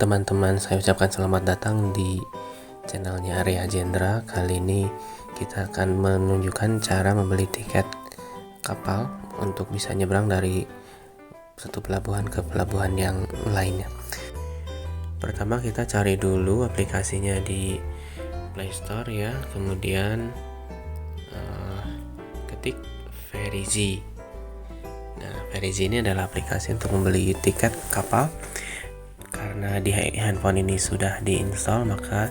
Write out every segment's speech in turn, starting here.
teman-teman, saya ucapkan selamat datang di channelnya Arya Jendra. Kali ini kita akan menunjukkan cara membeli tiket kapal untuk bisa nyebrang dari satu pelabuhan ke pelabuhan yang lainnya. Pertama kita cari dulu aplikasinya di Play Store ya, kemudian ketik Verizy. Nah, Verizy ini adalah aplikasi untuk membeli tiket kapal. Karena di handphone ini sudah diinstal, maka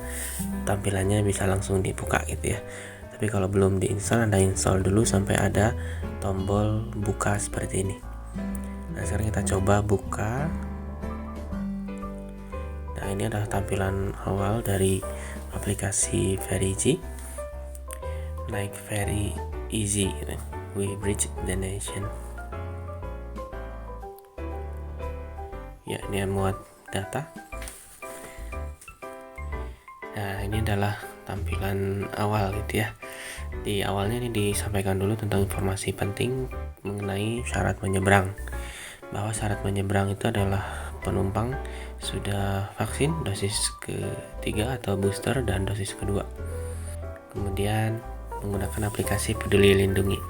tampilannya bisa langsung dibuka gitu ya. Tapi kalau belum diinstal, Anda install dulu sampai ada tombol buka seperti ini. Nah, sekarang kita coba buka. Nah, ini adalah tampilan awal dari aplikasi Verizy. Like very easy, we bridge the nation. Ya, ini muat data. Nah, ini adalah tampilan awal gitu ya. Di awalnya ini disampaikan dulu tentang informasi penting mengenai syarat menyeberang. Bahwa syarat menyeberang itu adalah penumpang sudah vaksin dosis ketiga atau booster dan dosis kedua. Kemudian menggunakan aplikasi Peduli Lindungi.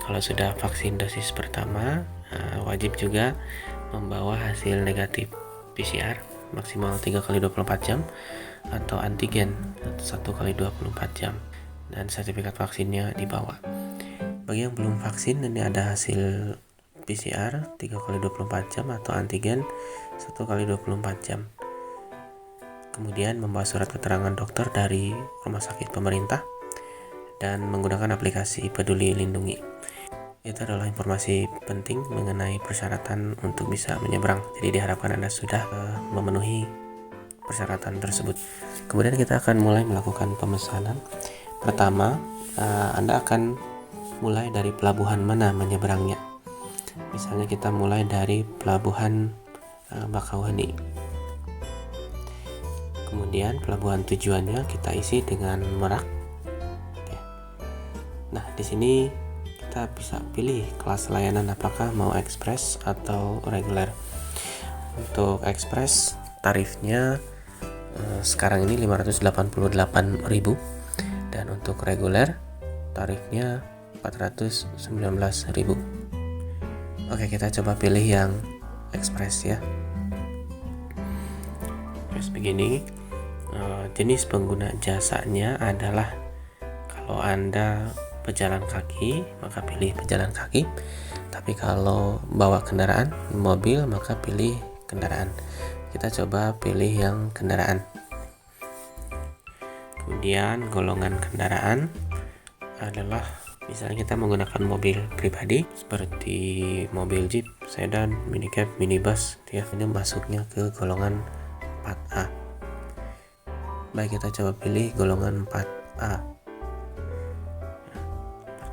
Kalau sudah vaksin dosis pertama, wajib juga membawa hasil negatif PCR maksimal 3x24 jam atau antigen 1x24 jam dan sertifikat vaksinnya dibawa. Bagi yang belum vaksin, ini ada hasil PCR 3x24 jam atau antigen 1x24 jam. Kemudian membawa surat keterangan dokter dari rumah sakit pemerintah dan menggunakan aplikasi Peduli Lindungi. Itu adalah informasi penting mengenai persyaratan untuk bisa menyeberang. Jadi diharapkan Anda sudah memenuhi persyaratan tersebut. Kemudian kita akan mulai melakukan pemesanan. Pertama, Anda akan mulai dari pelabuhan mana menyeberangnya. Misalnya kita mulai dari pelabuhan Bakauheni. Kemudian pelabuhan tujuannya kita isi dengan Merak. Oke. Nah, di sini kita bisa pilih kelas layanan apakah mau ekspres atau reguler. Untuk ekspres tarifnya sekarang ini 588.000 dan untuk reguler tarifnya 419.000. Oke, kita coba pilih yang ekspres ya. Terus begini, jenis pengguna jasanya adalah kalau Anda pejalan kaki, maka pilih pejalan kaki. Tapi kalau bawa kendaraan, mobil, maka pilih kendaraan. Kita coba pilih yang kendaraan. Kemudian golongan kendaraan adalah misalnya kita menggunakan mobil pribadi seperti mobil Jeep, sedan, minicab, minibus ya. Ini masuknya ke golongan 4A. Baik, kita coba pilih golongan 4A.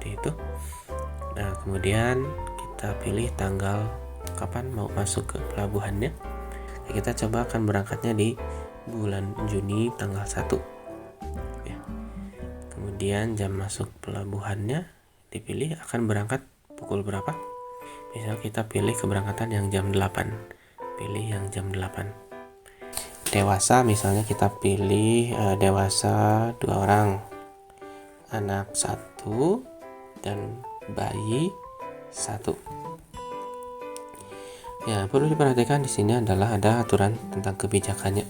Itu. Nah, kemudian kita pilih tanggal kapan mau masuk ke pelabuhannya. Kita coba akan berangkatnya di bulan Juni tanggal 1 ya. Kemudian jam masuk pelabuhannya dipilih akan berangkat pukul berapa. Misal kita pilih keberangkatan yang jam 8. Pilih yang jam 8. Dewasa misalnya kita pilih dewasa 2 orang, anak 1 dan bayi 1. Ya, perlu diperhatikan di sini adalah ada aturan tentang kebijakannya.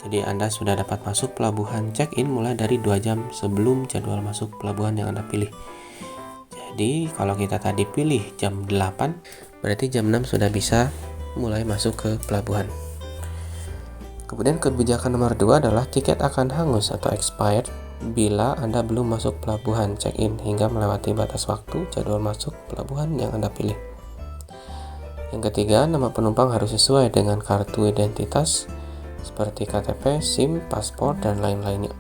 Jadi Anda sudah dapat masuk pelabuhan check-in mulai dari 2 jam sebelum jadwal masuk pelabuhan yang Anda pilih. Jadi kalau kita tadi pilih jam 8, berarti jam 6 sudah bisa mulai masuk ke pelabuhan. Kemudian kebijakan nomor 2 adalah tiket akan hangus atau expired bila Anda belum masuk pelabuhan check-in hingga melewati batas waktu jadwal masuk pelabuhan yang Anda pilih. Yang ketiga, nama penumpang harus sesuai dengan kartu identitas seperti KTP, SIM, paspor, dan lain-lainnya.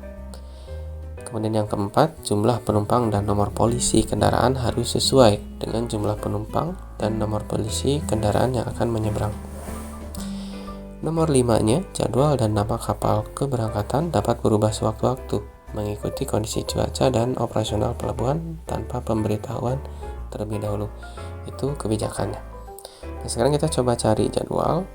Kemudian yang keempat, jumlah penumpang dan nomor polisi kendaraan harus sesuai dengan jumlah penumpang dan nomor polisi kendaraan yang akan menyeberang. Nomor 5-nya, jadwal dan nama kapal keberangkatan dapat berubah sewaktu-waktu mengikuti kondisi cuaca dan operasional pelabuhan tanpa pemberitahuan terlebih dahulu. Itu kebijakannya. Nah, sekarang kita coba cari jadwal.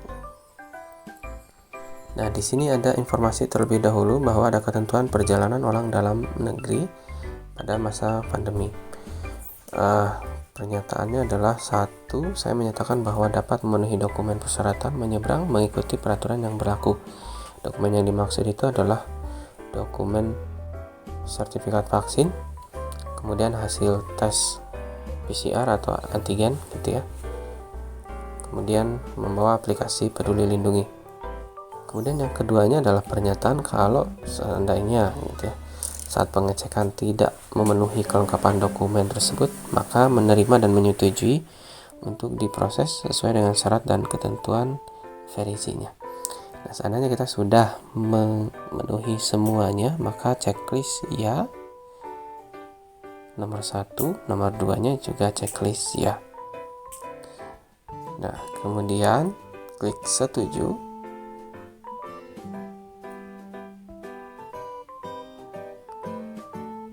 Nah, di sini ada informasi terlebih dahulu bahwa ada ketentuan perjalanan orang dalam negeri pada masa pandemi. Pernyataannya adalah: 1. Saya menyatakan bahwa dapat memenuhi dokumen persyaratan menyeberang mengikuti peraturan yang berlaku. Dokumen yang dimaksud itu adalah dokumen sertifikat vaksin, kemudian hasil tes PCR atau antigen gitu ya. Kemudian membawa aplikasi Peduli Lindungi. Kemudian yang keduanya adalah pernyataan kalau seandainya gitu ya, saat pengecekan tidak memenuhi kelengkapan dokumen tersebut, maka menerima dan menyetujui untuk diproses sesuai dengan syarat dan ketentuan verisinya. Nah, seandainya kita sudah memenuhi semuanya, maka checklist ya. Nomor 1, nomor 2-nya juga checklist ya. Nah, kemudian klik setuju.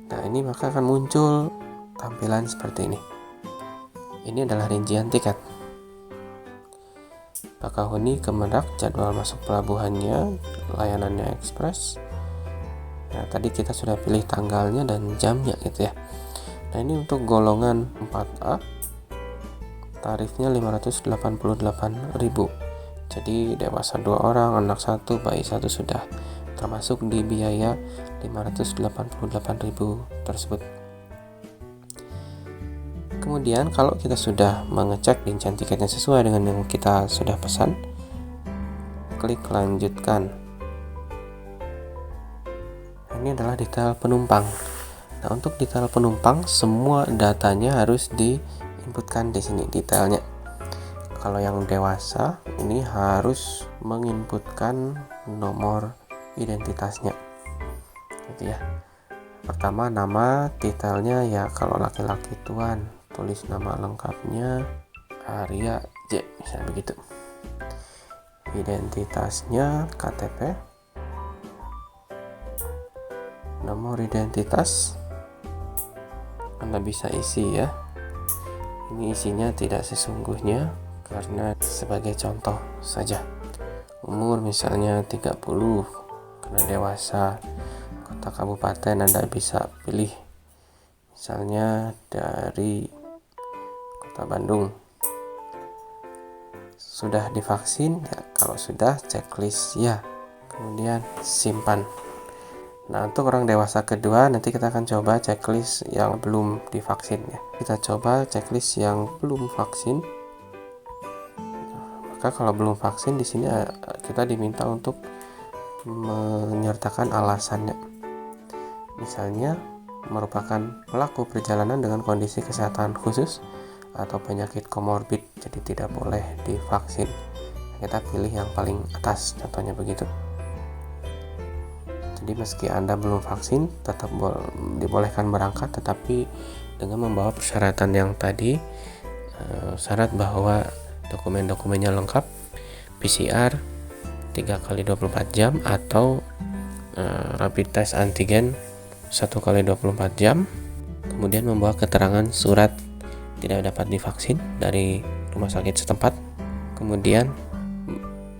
Nah, ini maka akan muncul tampilan seperti ini. Ini adalah rincian tiket. Bakahuni ke Merak, jadwal masuk pelabuhannya, layanannya ekspres. Nah, tadi kita sudah pilih tanggalnya dan jamnya gitu ya. Nah, ini untuk golongan 4A, tarifnya 588.000. Jadi dewasa 2 orang, anak 1, bayi 1 sudah termasuk di biaya 588.000 tersebut. Kemudian kalau kita sudah mengecek rincian tiketnya sesuai dengan yang kita sudah pesan, klik lanjutkan. Ini adalah detail penumpang. Nah, untuk detail penumpang semua datanya harus diinputkan di sini detailnya. Kalau yang dewasa ini harus menginputkan nomor identitasnya. Gitu ya. Pertama nama, detailnya ya kalau laki-laki Tuan, tulis nama lengkapnya Arya J misalnya begitu. Identitasnya KTP. Nomor identitas Anda bisa isi ya. Ini isinya tidak sesungguhnya karena sebagai contoh saja. Umur misalnya 30 karena dewasa. Kota kabupaten Anda bisa pilih misalnya dari Kota Bandung. Sudah divaksin ya, kalau sudah checklist ya, kemudian simpan. Nah, untuk orang dewasa kedua nanti kita akan coba checklist yang belum divaksin ya. Kita coba checklist yang belum vaksin. Maka kalau belum vaksin di sini kita diminta untuk menyertakan alasannya. Misalnya merupakan pelaku perjalanan dengan kondisi kesehatan khusus atau penyakit komorbid, jadi tidak boleh divaksin. Kita pilih yang paling atas, contohnya begitu. Jadi meski Anda belum vaksin, tetap dibolehkan berangkat, tetapi dengan membawa persyaratan yang tadi, syarat bahwa dokumen-dokumennya lengkap, PCR 3x24 jam atau rapid test antigen 1x24 jam, kemudian membawa keterangan surat tidak dapat divaksin dari rumah sakit setempat, kemudian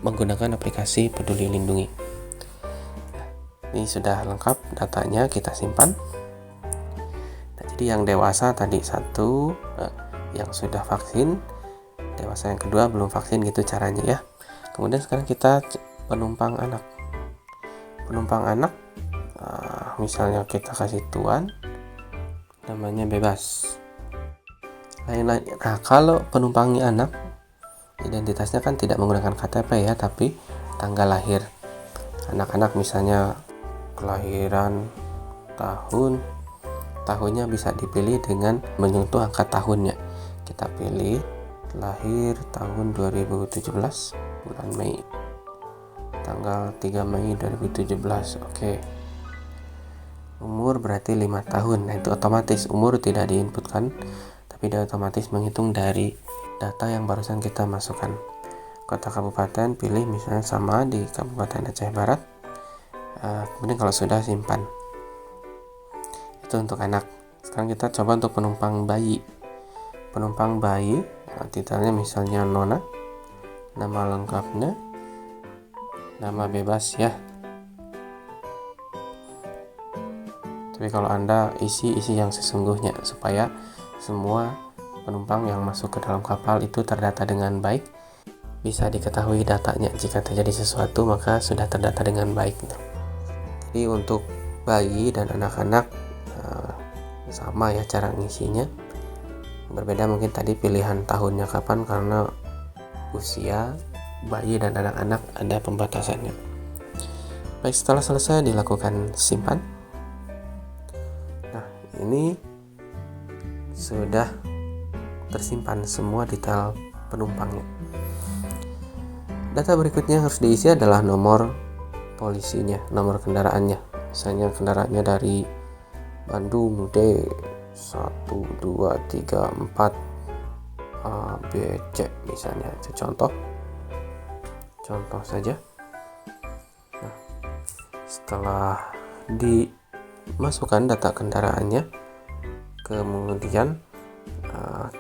menggunakan aplikasi Peduli Lindungi. Ini sudah lengkap datanya, kita simpan. Nah, jadi yang dewasa tadi 1, yang sudah vaksin, dewasa yang kedua belum vaksin, gitu caranya ya. Kemudian sekarang kita penumpang anak. Penumpang anak, misalnya kita kasih Tuan, namanya bebas. Lain-lain. Nah, kalau penumpangnya anak, identitasnya kan tidak menggunakan KTP ya, tapi tanggal lahir. Anak-anak misalnya kelahiran tahunnya bisa dipilih dengan menyentuh angka tahunnya. Kita pilih lahir tahun 2017 bulan Mei, tanggal 3 Mei 2017. Oke. Umur berarti 5 tahun. Nah, itu otomatis umur tidak diinputkan, tapi dia otomatis menghitung dari data yang barusan kita masukkan. Kota kabupaten pilih misalnya sama di Kabupaten Aceh Barat. Kemudian kalau sudah simpan. Itu untuk anak. Sekarang kita coba untuk penumpang bayi. Penumpang bayi, titelnya misalnya Nona, nama lengkapnya nama bebas ya. Tapi kalau Anda isi yang sesungguhnya supaya semua penumpang yang masuk ke dalam kapal itu terdata dengan baik, bisa diketahui datanya. Jika terjadi sesuatu maka sudah terdata dengan baik. Jadi untuk bayi dan anak-anak sama ya cara ngisinya. Berbeda mungkin tadi pilihan tahunnya kapan, karena usia bayi dan anak-anak ada pembatasannya. Baik, setelah selesai dilakukan simpan. Nah, ini sudah tersimpan semua detail penumpangnya. Data berikutnya harus diisi adalah nomor polisinya, nomor kendaraannya. Misalnya kendaraannya dari Bandung D 1 2 3 4 A B C misalnya, itu contoh saja. Nah, setelah dimasukkan data kendaraannya, kemudian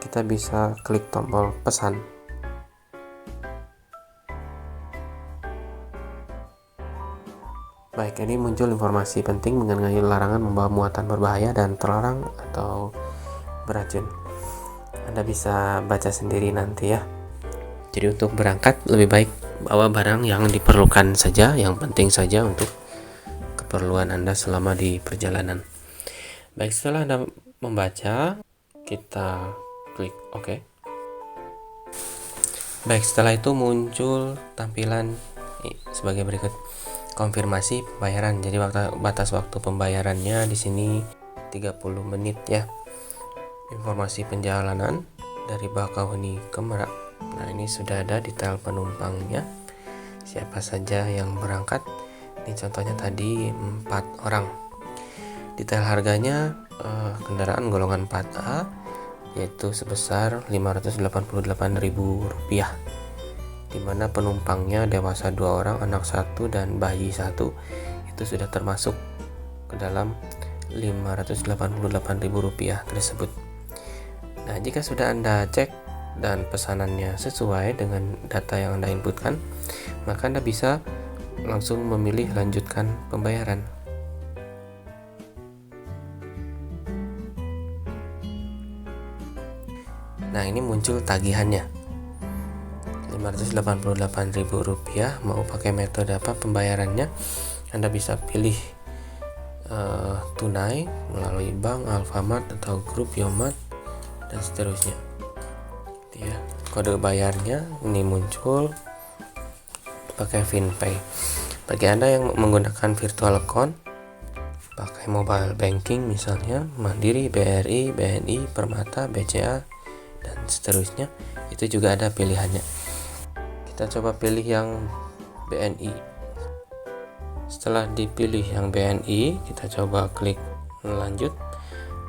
kita bisa klik tombol pesan. Baik, ini muncul informasi penting mengenai larangan membawa muatan berbahaya dan terlarang atau beracun. Anda bisa baca sendiri nanti ya. Jadi untuk berangkat lebih baik bawa barang yang diperlukan saja, yang penting saja untuk keperluan Anda selama di perjalanan. Baik, setelah Anda membaca, kita klik OK. Baik, setelah itu muncul tampilan sebagai berikut. Konfirmasi pembayaran. Jadi batas waktu pembayarannya di sini 30 menit ya. Informasi perjalanan dari Bakauheni ke Merak. Nah, ini sudah ada detail penumpangnya. Siapa saja yang berangkat. Ini contohnya tadi 4 orang. Detail harganya kendaraan golongan 4A yaitu sebesar Rp588.000, di mana penumpangnya dewasa 2 orang, anak 1 dan bayi 1 itu sudah termasuk ke dalam Rp588.000 tersebut. Nah, jika sudah Anda cek dan pesanannya sesuai dengan data yang Anda inputkan, maka Anda bisa langsung memilih lanjutkan pembayaran. Nah, ini muncul tagihannya. Rp588.000, mau pakai metode apa pembayarannya, Anda bisa pilih tunai melalui bank, Alfamart atau grup Yomat dan seterusnya ya. Kode bayarnya ini muncul pakai FinPay. Bagi Anda yang menggunakan virtual account pakai mobile banking misalnya Mandiri, BRI, BNI, Permata, BCA dan seterusnya, itu juga ada pilihannya. Kita coba pilih yang BNI. Setelah dipilih yang BNI, kita coba klik lanjut.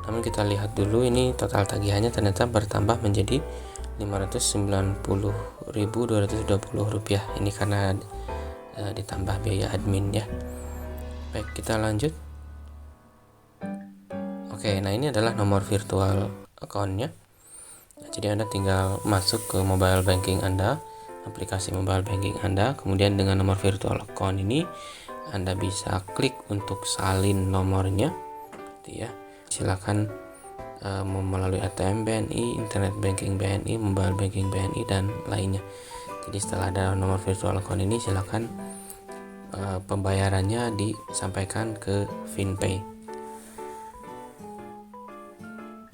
Namun kita lihat dulu, ini total tagihannya ternyata bertambah menjadi Rp590.220. Ini karena ditambah biaya admin ya. Baik, kita lanjut. Oke, nah ini adalah nomor virtual account-nya. Nah, jadi Anda tinggal masuk ke mobile banking Anda, aplikasi mobile banking Anda, kemudian dengan nomor virtual account ini Anda bisa klik untuk salin nomornya gitu ya. Silakan melalui ATM BNI, internet banking BNI, mobile banking BNI dan lainnya. Jadi setelah ada nomor virtual account ini, silakan pembayarannya disampaikan ke FinPay.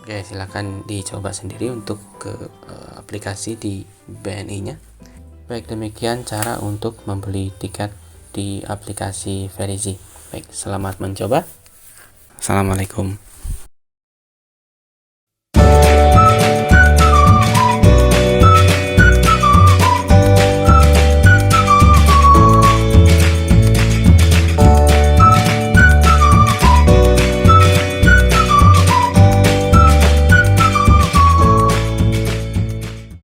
Oke, silakan dicoba sendiri untuk ke aplikasi di BNI-nya. Baik, demikian cara untuk membeli tiket di aplikasi Verizi. Baik, selamat mencoba. Assalamualaikum.